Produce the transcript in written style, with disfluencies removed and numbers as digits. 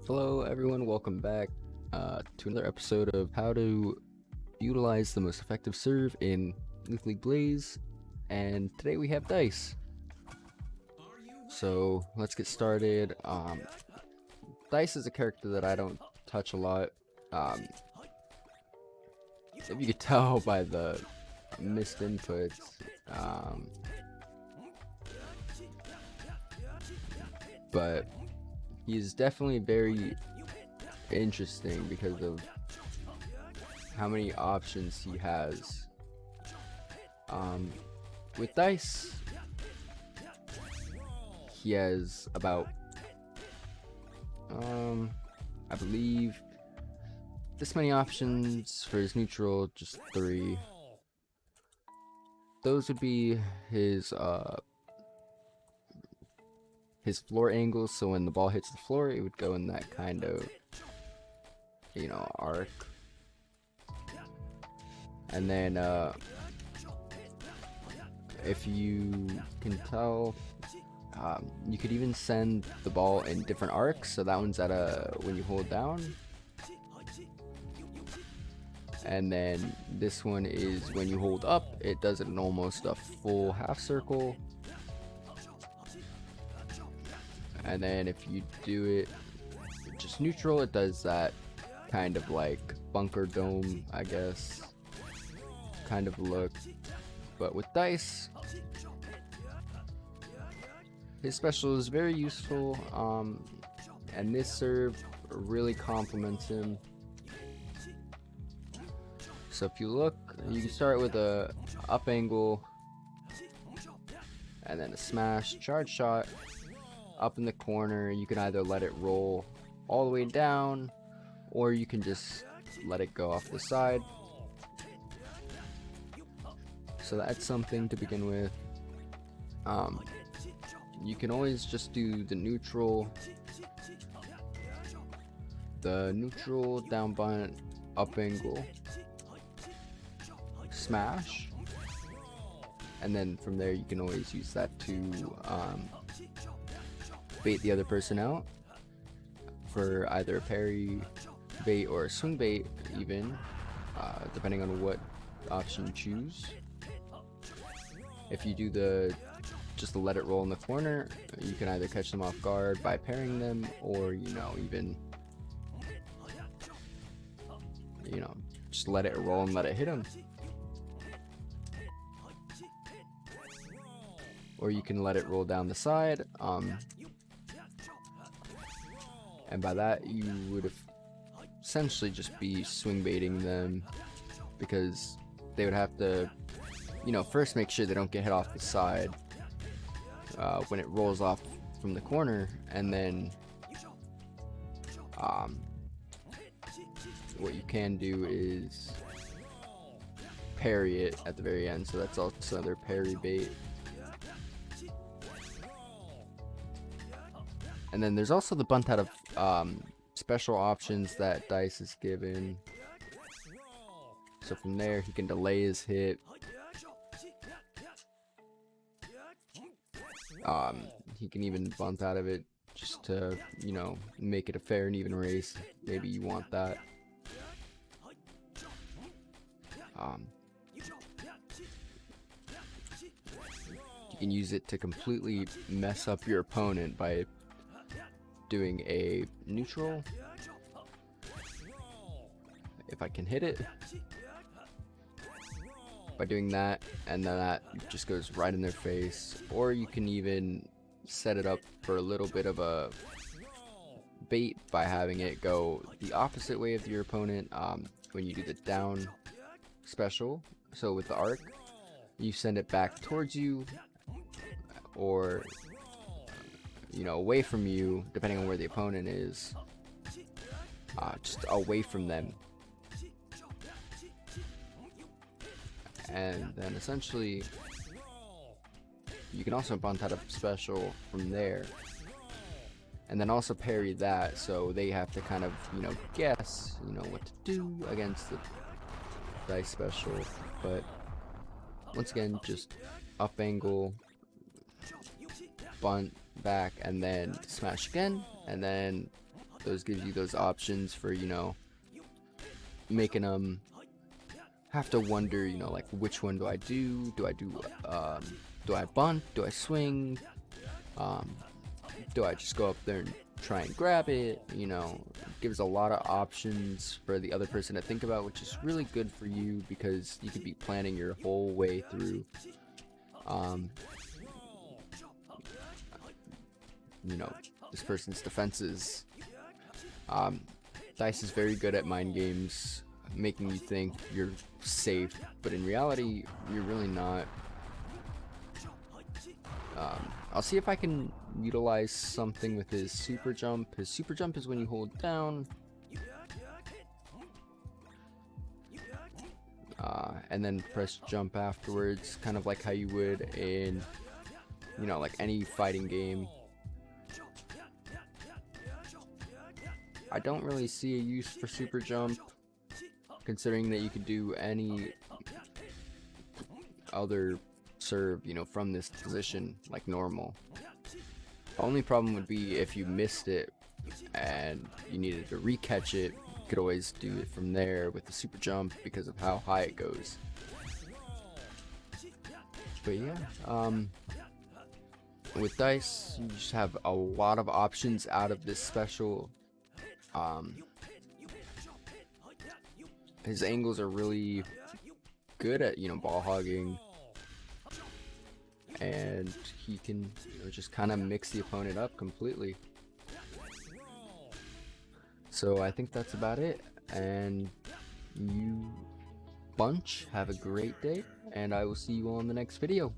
Hello, everyone. Welcome back to another episode of how to utilize the most effective serve in Leaf League Blaze. And today we have Dice. So let's get started. Dice is a character that I don't touch a lot. If you could tell by the missed inputs, but he's definitely very interesting because of how many options he has. With Dice, he has about, I believe, this many options for his neutral, just 3. Those would be his floor angles, so when the ball hits the floor, it would go in that kind of, arc. And then, if you can tell, you could even send the ball in different arcs, so that one's at when you hold down. And then this one is when you hold up, it does it in almost a full half circle. And then if you do it just neutral, it does that kind of like bunker dome, I guess, kind of look. But with Dice, his special is very useful, and this serve really complements him. So if you look, you can start with a up angle, and then a smash, charge shot, up in the corner. You can either let it roll all the way down, or you can just let it go off the side. So that's something to begin with. You can always just do the neutral down bunt, up angle, smash, and then from there you can always use that to bait the other person out for either a parry bait or a swing bait, even depending on what option you choose. If you do just let it roll in the corner, you can either catch them off guard by parrying them, or even just let it roll and let it hit them. Or you can let it roll down the side, and by that you would essentially just be swing baiting them, because they would have to first make sure they don't get hit off the side when it rolls off from the corner, and then what you can do is parry it at the very end, so that's also another parry bait. And then there's also the bunt out of special options that Dice is given. So from there he can delay his hit. He can even bunt out of it just to, make it a fair and even race. Maybe you want that. You can use it to completely mess up your opponent by doing a neutral, if I can hit it, by doing that, and then that just goes right in their face. Or you can even set it up for a little bit of a bait by having it go the opposite way of your opponent when you do the down special. So with the arc, you send it back towards you, or away from you, depending on where the opponent is, just away from them. And then essentially you can also bunt out a special from there, and then also parry that, so they have to kind of guess what to do against the Dice special. But once again, just up angle, bunt back, and then smash again, and then Those gives you those options for, you know, making them have to wonder, you know, like which one do I do? Do I bunt? Do I swing? Do I just go up there and try and grab it? You know, it gives a lot of options for the other person to think about, which is really good for you because you could be planning your whole way through. You know, this person's defenses. Dice is very good at mind games, making you think you're safe, but in reality, you're really not. I'll see if I can utilize something with his super jump. His super jump is when you hold down, and then press jump afterwards, kind of like how you would in, you know, like any fighting game. I don't really see a use for super jump, considering that you could do any other serve, you know, from this position like normal. Only problem would be if you missed it and you needed to recatch it. You could always do it from there with the super jump because of how high it goes. But yeah, with dice, you just have a lot of options out of this special. His angles are really good at, you know, ball hogging, and he can, you know, just kind of mix the opponent up completely. So I think that's about it, and you bunch have a great day, and I will see you all in the next video.